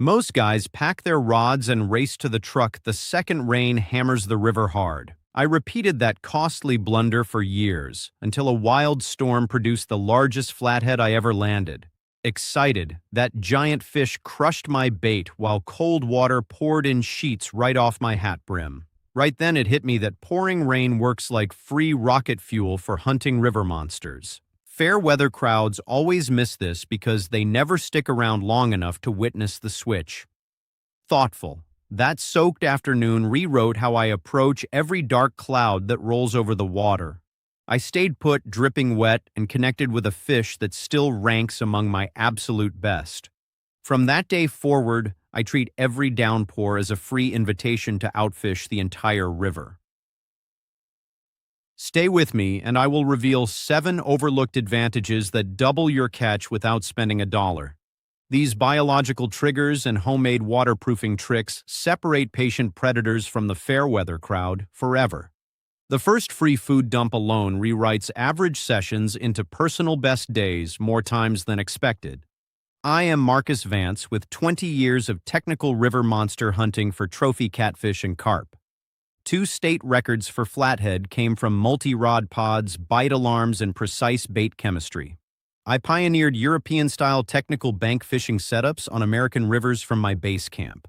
Most guys pack their rods and race to the truck the second rain hammers the river hard. I repeated that costly blunder for years, until a wild storm produced the largest flathead I ever landed. Excited, that giant fish crushed my bait while cold water poured in sheets right off my hat brim. Right then it hit me that pouring rain works like free rocket fuel for hunting river monsters. Fair weather crowds always miss this because they never stick around long enough to witness the switch. Thoughtful. That soaked afternoon rewrote how I approach every dark cloud that rolls over the water. I stayed put, dripping wet, and connected with a fish that still ranks among my absolute best. From that day forward, I treat every downpour as a free invitation to outfish the entire river. Stay with me, and I will reveal 7 overlooked advantages that double your catch without spending a dollar. These biological triggers and homemade waterproofing tricks separate patient predators from the fair weather crowd forever. The first free food dump alone rewrites average sessions into personal best days more times than expected. I am Marcus Vance with 20 years of technical river monster hunting for trophy catfish and carp. 2 state records for flathead came from multi-rod pods, bite alarms, and precise bait chemistry. I pioneered European-style technical bank fishing setups on American rivers from my base camp.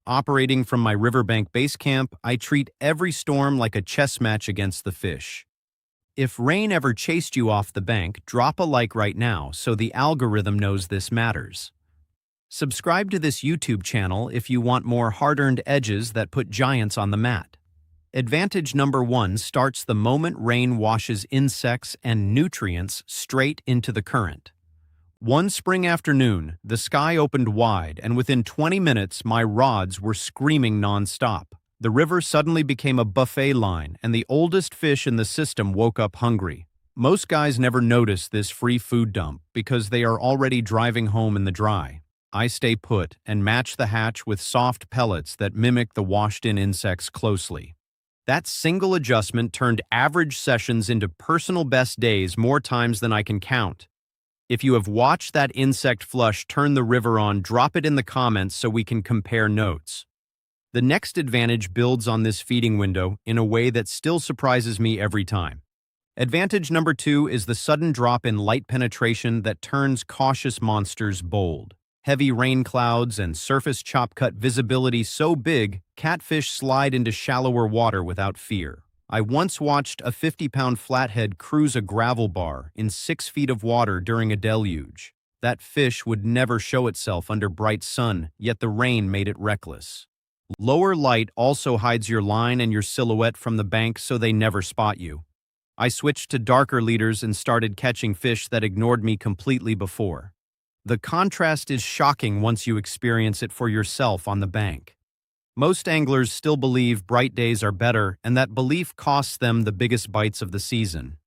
Operating from my riverbank base camp, I treat every storm like a chess match against the fish. If rain ever chased you off the bank, drop a like right now so the algorithm knows this matters. Subscribe to this YouTube channel if you want more hard-earned edges that put giants on the mat. Advantage number 1 starts the moment rain washes insects and nutrients straight into the current. One spring afternoon, the sky opened wide, and within 20 minutes, my rods were screaming nonstop. The river suddenly became a buffet line, and the oldest fish in the system woke up hungry. Most guys never notice this free food dump because they are already driving home in the dry. I stay put and match the hatch with soft pellets that mimic the washed-in insects closely. That single adjustment turned average sessions into personal best days more times than I can count. If you have watched that insect flush turn the river on, drop it in the comments so we can compare notes. The next advantage builds on this feeding window in a way that still surprises me every time. Advantage number 2 is the sudden drop in light penetration that turns cautious monsters bold. Heavy rain clouds and surface chop-cut visibility so big, catfish slide into shallower water without fear. I once watched a 50-pound flathead cruise a gravel bar in 6 feet of water during a deluge. That fish would never show itself under bright sun, yet the rain made it reckless. Lower light also hides your line and your silhouette from the bank so they never spot you. I switched to darker leaders and started catching fish that ignored me completely before. The contrast is shocking once you experience it for yourself on the bank. Most anglers still believe bright days are better, and that belief costs them the biggest bites of the season.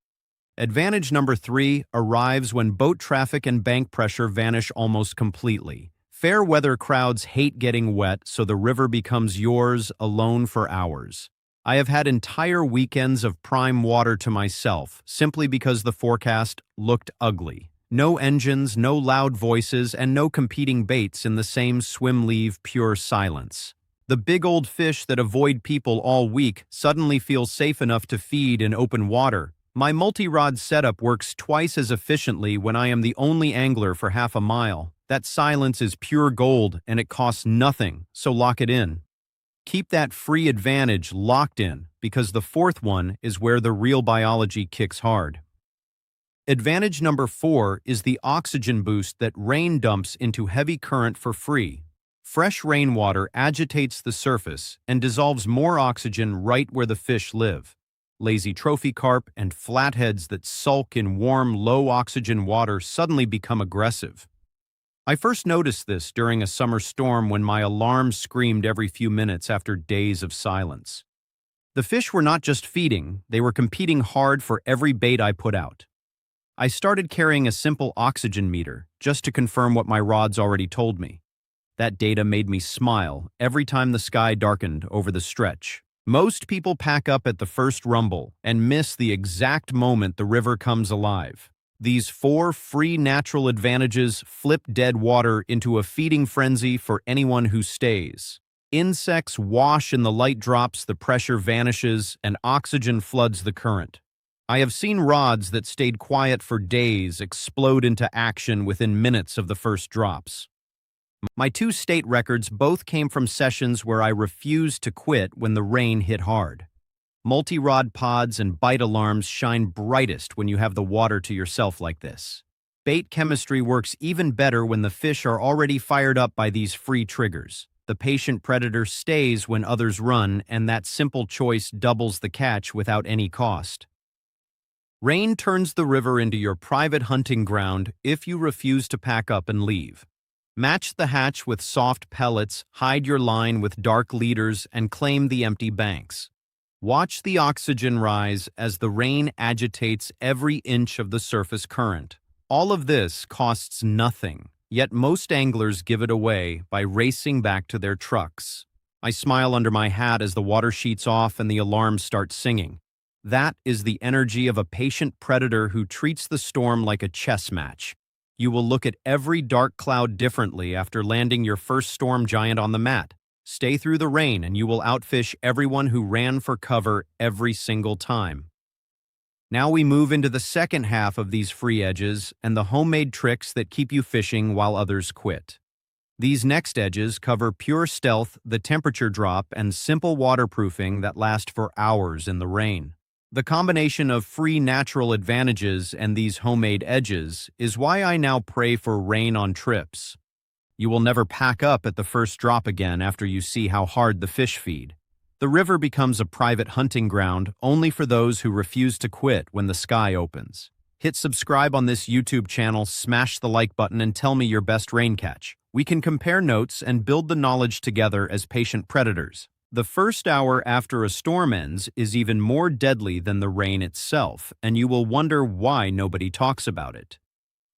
Advantage number 3 arrives when boat traffic and bank pressure vanish almost completely. Fair weather crowds hate getting wet, so the river becomes yours alone for hours. I have had entire weekends of prime water to myself, simply because the forecast looked ugly. No engines, no loud voices, and no competing baits in the same swim-leave pure silence. The big old fish that avoid people all week suddenly feel safe enough to feed in open water. My multi-rod setup works twice as efficiently when I am the only angler for half a mile. That silence is pure gold and it costs nothing, so lock it in. Keep that free advantage locked in, because the 4th one is where the real biology kicks hard. Advantage number 4 is the oxygen boost that rain dumps into heavy current for free. Fresh rainwater agitates the surface and dissolves more oxygen right where the fish live. Lazy trophy carp and flatheads that sulk in warm, low-oxygen water suddenly become aggressive. I first noticed this during a summer storm when my alarm screamed every few minutes after days of silence. The fish were not just feeding, they were competing hard for every bait I put out. I started carrying a simple oxygen meter just to confirm what my rods already told me. That data made me smile every time the sky darkened over the stretch. Most people pack up at the first rumble and miss the exact moment the river comes alive. These 4 free natural advantages flip dead water into a feeding frenzy for anyone who stays. Insects wash in the light drops, the pressure vanishes, and oxygen floods the current. I have seen rods that stayed quiet for days explode into action within minutes of the first drops. My 2 state records both came from sessions where I refused to quit when the rain hit hard. Multi-rod pods and bite alarms shine brightest when you have the water to yourself like this. Bait chemistry works even better when the fish are already fired up by these free triggers. The patient predator stays when others run, and that simple choice doubles the catch without any cost. Rain turns the river into your private hunting ground if you refuse to pack up and leave. Match the hatch with soft pellets, hide your line with dark leaders, and claim the empty banks. Watch the oxygen rise as the rain agitates every inch of the surface current. All of this costs nothing, yet most anglers give it away by racing back to their trucks. I smile under my hat as the water sheets off and the alarms start singing. That is the energy of a patient predator who treats the storm like a chess match. You will look at every dark cloud differently after landing your first storm giant on the mat. Stay through the rain and you will outfish everyone who ran for cover every single time. Now we move into the second half of these free edges and the homemade tricks that keep you fishing while others quit. These next edges cover pure stealth, the temperature drop, and simple waterproofing that last for hours in the rain. The combination of free natural advantages and these homemade edges is why I now pray for rain on trips. You will never pack up at the first drop again after you see how hard the fish feed. The river becomes a private hunting ground only for those who refuse to quit when the sky opens. Hit subscribe on this YouTube channel, smash the like button, and tell me your best rain catch. We can compare notes and build the knowledge together as patient predators. The first hour after a storm ends is even more deadly than the rain itself, and you will wonder why nobody talks about it.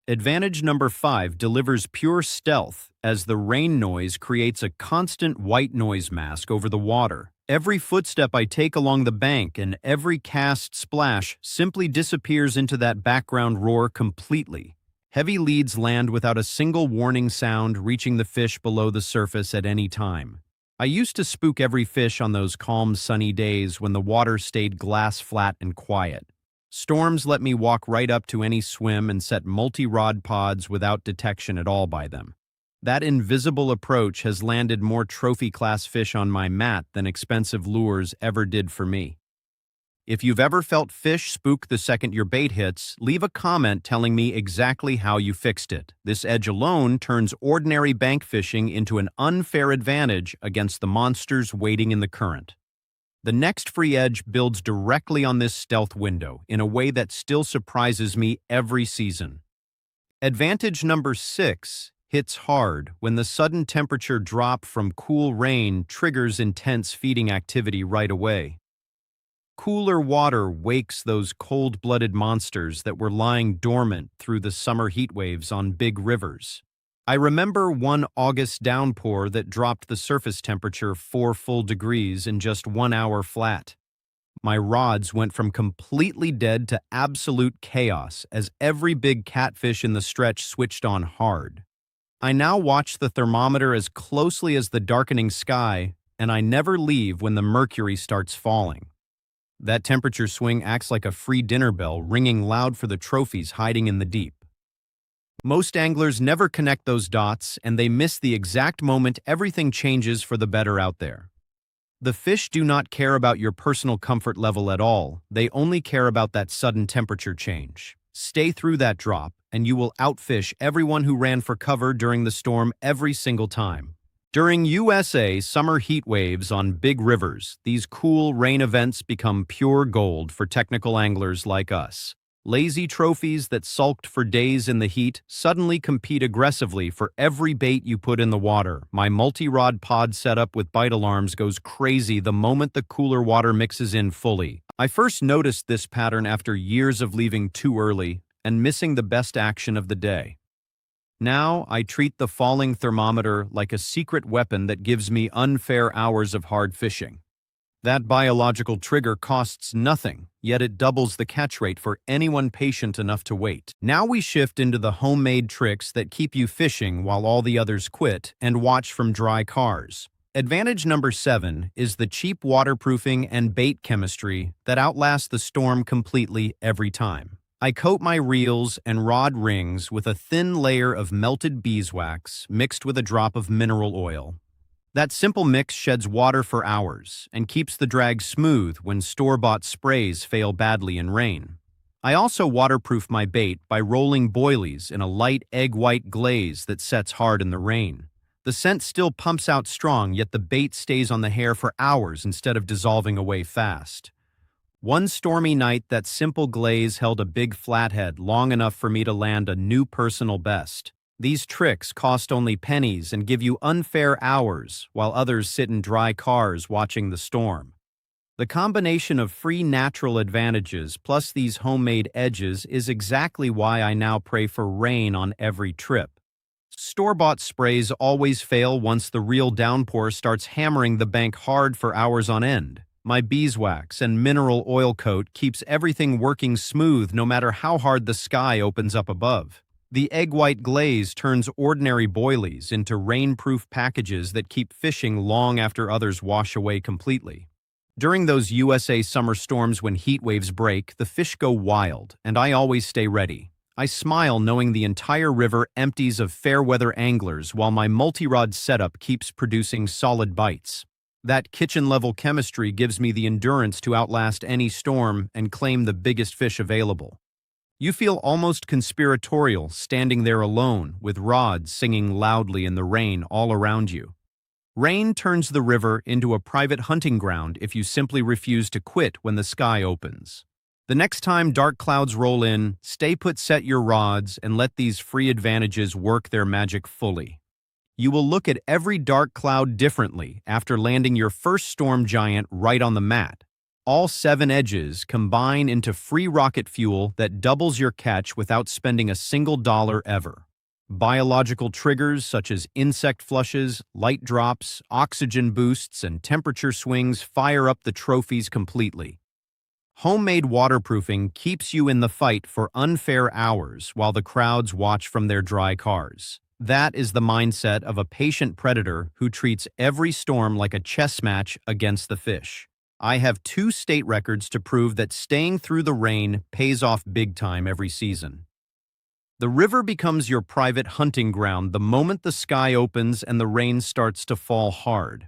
Advantage number 5 delivers pure stealth as the rain noise creates a constant white noise mask over the water. Every footstep I take along the bank and every cast splash simply disappears into that background roar completely. Heavy leads land without a single warning sound reaching the fish below the surface at any time. I used to spook every fish on those calm, sunny days when the water stayed glass flat and quiet. Storms let me walk right up to any swim and set multi-rod pods without detection at all by them. That invisible approach has landed more trophy-class fish on my mat than expensive lures ever did for me. If you've ever felt fish spook the second your bait hits, leave a comment telling me exactly how you fixed it. This edge alone turns ordinary bank fishing into an unfair advantage against the monsters waiting in the current. The next free edge builds directly on this stealth window in a way that still surprises me every season. Advantage number 6 hits hard when the sudden temperature drop from cool rain triggers intense feeding activity right away. Cooler water wakes those cold-blooded monsters that were lying dormant through the summer heat waves on big rivers. I remember one August downpour that dropped the surface temperature 4 full degrees in just 1 hour flat. My rods went from completely dead to absolute chaos as every big catfish in the stretch switched on hard. I now watch the thermometer as closely as the darkening sky, and I never leave when the mercury starts falling. That temperature swing acts like a free dinner bell, ringing loud for the trophies hiding in the deep. Most anglers never connect those dots, and they miss the exact moment everything changes for the better out there. The fish do not care about your personal comfort level at all. They only care about that sudden temperature change. Stay through that drop, and you will outfish everyone who ran for cover during the storm every single time. During USA summer heat waves on big rivers, these cool rain events become pure gold for technical anglers like us. Lazy trophies that sulked for days in the heat suddenly compete aggressively for every bait you put in the water. My multi-rod pod setup with bite alarms goes crazy the moment the cooler water mixes in fully. I first noticed this pattern after years of leaving too early and missing the best action of the day. Now I treat the falling thermometer like a secret weapon that gives me unfair hours of hard fishing. That biological trigger costs nothing, yet it doubles the catch rate for anyone patient enough to wait. Now we shift into the homemade tricks that keep you fishing while all the others quit and watch from dry cars. Advantage number 7 is the cheap waterproofing and bait chemistry that outlasts the storm completely every time. I coat my reels and rod rings with a thin layer of melted beeswax mixed with a drop of mineral oil. That simple mix sheds water for hours and keeps the drag smooth when store-bought sprays fail badly in rain. I also waterproof my bait by rolling boilies in a light egg-white glaze that sets hard in the rain. The scent still pumps out strong, yet the bait stays on the hair for hours instead of dissolving away fast. One stormy night, that simple glaze held a big flathead long enough for me to land a new personal best. These tricks cost only pennies and give you unfair hours, while others sit in dry cars watching the storm. The combination of free natural advantages plus these homemade edges is exactly why I now pray for rain on every trip. Store-bought sprays always fail once the real downpour starts hammering the bank hard for hours on end. My beeswax and mineral oil coat keeps everything working smooth no matter how hard the sky opens up above. The egg-white glaze turns ordinary boilies into rain-proof packages that keep fishing long after others wash away completely. During those USA summer storms when heat waves break, the fish go wild, and I always stay ready. I smile knowing the entire river empties of fair-weather anglers while my multi-rod setup keeps producing solid bites. That kitchen-level chemistry gives me the endurance to outlast any storm and claim the biggest fish available. You feel almost conspiratorial standing there alone with rods singing loudly in the rain all around you. Rain turns the river into a private hunting ground if you simply refuse to quit when the sky opens. The next time dark clouds roll in, stay put, set your rods, and let these free advantages work their magic fully. You will look at every dark cloud differently after landing your first storm giant right on the mat. All 7 edges combine into free rocket fuel that doubles your catch without spending a single dollar ever. Biological triggers such as insect flushes, light drops, oxygen boosts, and temperature swings fire up the trophies completely. Homemade waterproofing keeps you in the fight for unfair hours while the crowds watch from their dry cars. That is the mindset of a patient predator who treats every storm like a chess match against the fish. I have 2 state records to prove that staying through the rain pays off big time every season. The river becomes your private hunting ground the moment the sky opens and the rain starts to fall hard.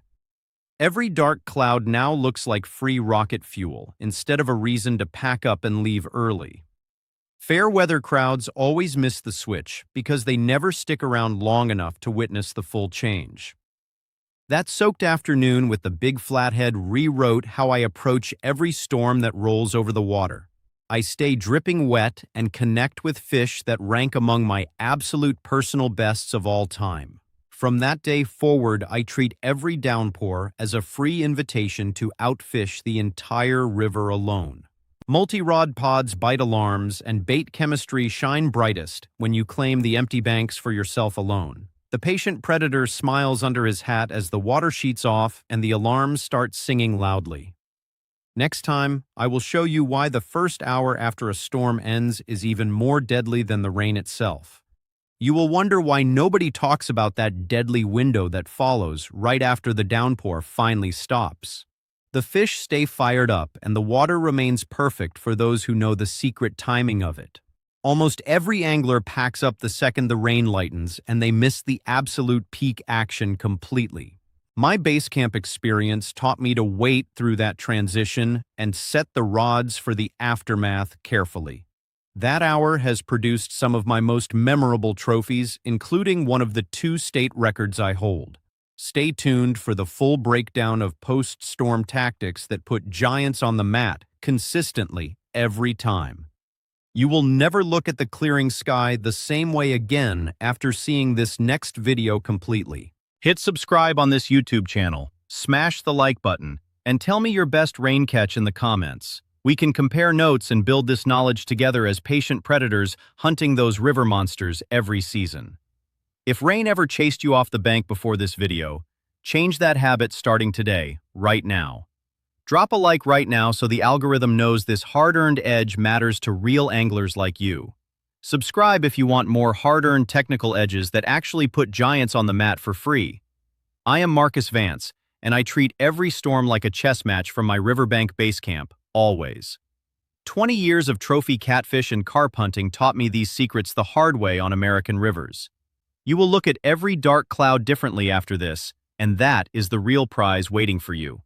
Every dark cloud now looks like free rocket fuel instead of a reason to pack up and leave early. Fair weather crowds always miss the switch because they never stick around long enough to witness the full change. That soaked afternoon with the big flathead rewrote how I approach every storm that rolls over the water. I stay dripping wet and connect with fish that rank among my absolute personal bests of all time. From that day forward, I treat every downpour as a free invitation to outfish the entire river alone. Multi-rod pods bite alarms and bait chemistry shine brightest when you claim the empty banks for yourself alone. The patient predator smiles under his hat as the water sheets off and the alarms start singing loudly. Next time, I will show you why the first hour after a storm ends is even more deadly than the rain itself. You will wonder why nobody talks about that deadly window that follows right after the downpour finally stops. The fish stay fired up and the water remains perfect for those who know the secret timing of it. Almost every angler packs up the second the rain lightens, and they miss the absolute peak action completely. My base camp experience taught me to wait through that transition and set the rods for the aftermath carefully. That hour has produced some of my most memorable trophies, including one of the 2 state records I hold. Stay tuned for the full breakdown of post-storm tactics that put giants on the mat consistently every time. You will never look at the clearing sky the same way again after seeing this next video completely. Hit subscribe on this YouTube channel, smash the like button, and tell me your best rain catch in the comments. We can compare notes and build this knowledge together as patient predators hunting those river monsters every season. If rain ever chased you off the bank before this video, change that habit starting today, right now. Drop a like right now so the algorithm knows this hard-earned edge matters to real anglers like you. Subscribe if you want more hard-earned technical edges that actually put giants on the mat for free. I am Marcus Vance, and I treat every storm like a chess match from my riverbank base camp, always. 20 years of trophy catfish and carp hunting taught me these secrets the hard way on American rivers. You will look at every dark cloud differently after this, and that is the real prize waiting for you.